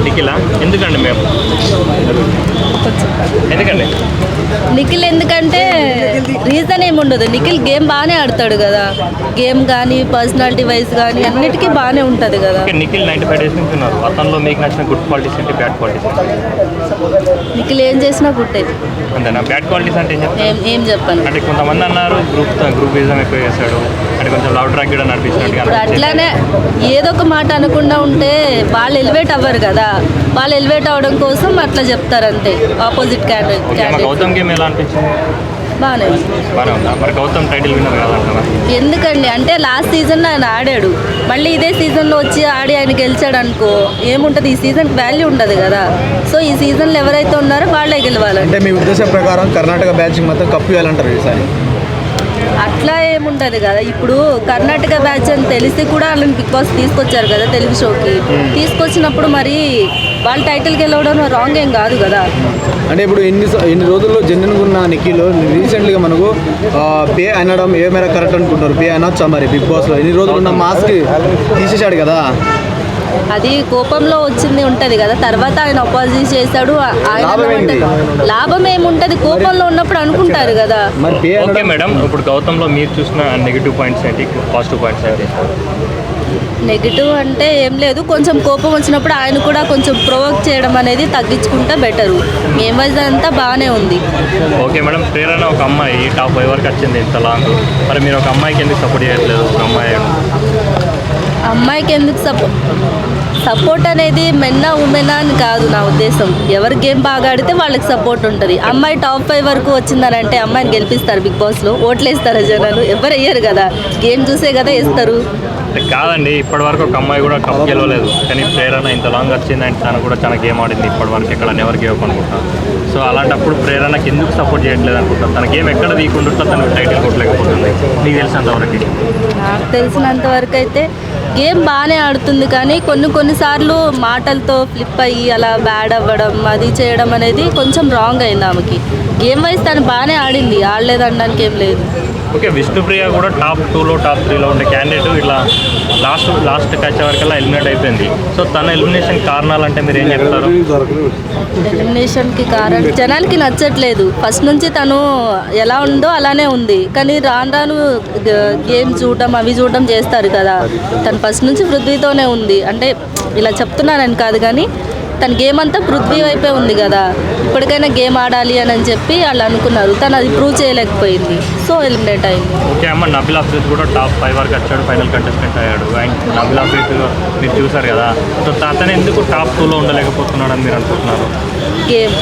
నిఖిలా ఎందుకండి మేము ఎందుకండి నిఖిల్ ఎందుకంటే రీజన్ ఏముండదు. నిఖిల్ గేమ్ బాగానే ఆడతాడు కదా, గేమ్ కానీ పర్సనాలిటీ వైజ్ కానీ అన్నిటికీ బాగానే ఉంటుంది కదా. నిఖిల్ 95 డేస్ నుంచి ఉన్నారు. అతనిలో మీకు నచ్చిన గుడ్ క్వాలిటీస్ ఏంటి, బ్యాడ్ క్వాలిటీస్? నిఖిల్ ఏం చేసినా గుట్టే. అంతేనా? బ్యాడ్ క్వాలిటీస్ అంటే ఏం చెప్తారు? ఏం చెప్పాను అంటే కొంతమంది అన్నారు గ్రూపిజం ఎక్కువ చేశాడు, అంటే కొంచెం లవ్ ట్రాక్ కూడా నడిపించినట్టుగా. ఇప్పుడు అట్లానే ఏదో ఒక మాట అనకుండా ఉంటే వాళ్ళు ఎలివేట్ అవ్వరు కదా. వాళ్ళు ఎలివేట్ అవ్వడం కోసం అట్లా చెప్తారు అంతే. ఆపోజిట్ క్యాండిడేట్ గౌతమ్ గేమ్ ఎలా అనిపించింది? బాగానే ఉందా? మరి గౌతమ్ టైటిల్ విన్నర్ కాదంటారా? ఎందుకండి అంటే లాస్ట్ సీజన్లో ఆయన ఆడాడు, మళ్ళీ ఇదే సీజన్లో వచ్చి ఆడి ఆయన గెలిచాడు అనుకో ఏముంటుంది, ఈ సీజన్కి వాల్యూ ఉండదు కదా. సో ఈ సీజన్లో ఎవరైతే ఉన్నారో వాళ్ళే గెలవాలి. అంటే మీ ఉద్దేశం ప్రకారం కర్ణాటక బ్యాచ్ మొత్తం కప్పు ఇవ్వాలంటారు ఈసారి? అట్లా ఏముంటుంది కదా. ఇప్పుడు కర్ణాటక బ్యాచ్ అని తెలిసి కూడా వాళ్ళని బిగ్ బాస్ తీసుకొచ్చారు కదా తెలుగు షోకి. తీసుకొచ్చినప్పుడు మరి వాళ్ళ టైటిల్ గెలవడం రాంగ్ ఏం కాదు కదా. అంటే ఇప్పుడు ఎన్ని రోజుల్లో జెన్యున్గా ఉన్న నిఖిల్ రీసెంట్గా మనకు పే అనడం ఏ మేర కరెక్ట్ అనుకుంటారు? పే అనొచ్చా మరి బిగ్ బాస్లో? ఎన్ని రోజులు ఉన్న మాస్క్ తీసేశాడు కదా. అది కోపంలో వచ్చింది ఉంటుంది కదా, తర్వాత ఆయన అపాలజీ చేశాడు. లాభం ఏముంటుంది, కోపంలో ఉన్నప్పుడు అనుకుంటారు కదా. ఓకే మేడం, ఇప్పుడు గౌతంలో మీరు చూసిన నెగిటివ్ పాయింట్స్ ఏంటి, పాజిటివ్ పాయింట్స్ ఏంటి? నెగిటివ్ అంటే ఏం లేదు, కొంచెం కోపం వచ్చినప్పుడు ఆయన కూడా కొంచెం ప్రొవోక్ చేయడం అనేది తగ్గించుకుంటే బెటరు. గేమ్ వైజ్ అంతా బాగానే ఉంది. ఓకే మేడం, ప్రేరణ ఒక అమ్మాయి టాప్ 5 వరకు వచ్చింది ఇంత లాంగ్, మరి మీరు ఒక అమ్మాయికి ఎందుకు సపోర్ట్ చేయట్లేదు? ఒక అమ్మాయికి ఎందుకు సపోర్ట్ అనేది మెన్నా ఉమెనా అని కాదు నా ఉద్దేశం. ఎవరు గేమ్ బాగా ఆడితే వాళ్ళకి సపోర్ట్ ఉంటుంది. అమ్మాయి టాప్ 5 వరకు వచ్చిందనంటే అమ్మాయిని గెలిపిస్తారు బిగ్ బాస్లో? ఓట్లు వేస్తారా జనాలు? ఎవరు వేయరు కదా, గేమ్ చూసే కదా వేస్తారు. కాదండి, ఇప్పటి వరకు ఒక అమ్మాయి కూడా కప్ గెలవలేదు, కానీ ప్రేరణ ఇంత లాంగ్ వచ్చిందంటే తను కూడా చాలా గేమ్ ఆడింది ఇప్పటి వరకు, ఎక్కడ ఎవరు గేవ్ అనుకుంటా. సో అలాంటప్పుడు ప్రేరణకి ఎందుకు సపోర్ట్ చేయట్లేదు అనుకుంటాను? తన గేమ్ ఎక్కడ తీయకుండా తను టైటిల్ కొట్టలేకపోతుంది నీకు తెలిసినంతవరకు? నాకు తెలిసినంత వరకు అయితే గేమ్ బాగానే ఆడుతుంది, కానీ కొన్నిసార్లు మాటలతో ఫ్లిప్ అయ్యి అలా బ్యాడ్ అవ్వడం అది చేయడం అనేది కొంచెం రాంగ్ అయింది ఆమెకి. గేమ్ వైజ్ తను బాగానే ఆడింది, ఆడలేదు అనడానికి ఏం లేదు. ఓకే, విష్ణుప్రియ కూడా టాప్ 2లో టాప్ 3లో ఉండే క్యాండిడేట్ ఇట్లా లాస్ట్ క్యాచ్ వరకల్లా ఎలిమినేట్ అయిపోయింది. సో తన ఎలిమినేషన్ కారణాలు అంటే మీరు ఏం చెప్తారు? ఎలిమినేషన్కి కారణం జనాలకి నచ్చట్లేదు. ఫస్ట్ నుంచి తను ఎలా ఉందో అలానే ఉంది, కానీ రాను గేమ్ చూడడం అవి చూడడం చేస్తారు కదా. తను ఫస్ట్ నుంచి పృథ్వీతోనే ఉంది, అంటే ఇలా చెప్తున్నానని కాదు కానీ తన గేమ్ అంతా పృథ్వీ వైపే ఉంది కదా. ఇప్పటికైనా గేమ్ ఆడాలి అని చెప్పి వాళ్ళు అనుకున్నారు, తను అది ప్రూవ్ చేయలేకపోయింది, సో ఎలిమినేట్ అయింది. ఓకే అమ్మ, నబిల్ అఫ్రీద్ కూడా టాప్ 5 వరకు వచ్చాడు, ఫైనల్ కంటెస్టెంట్ అయ్యాడు. అండ్ నబిల్ అఫ్రీద్ మీరు చూసారు కదా, సో అతను ఎందుకు టాప్ 2లో ఉండలేకపోతున్నాడు అని మీరు అనుకుంటున్నారు? గేమ్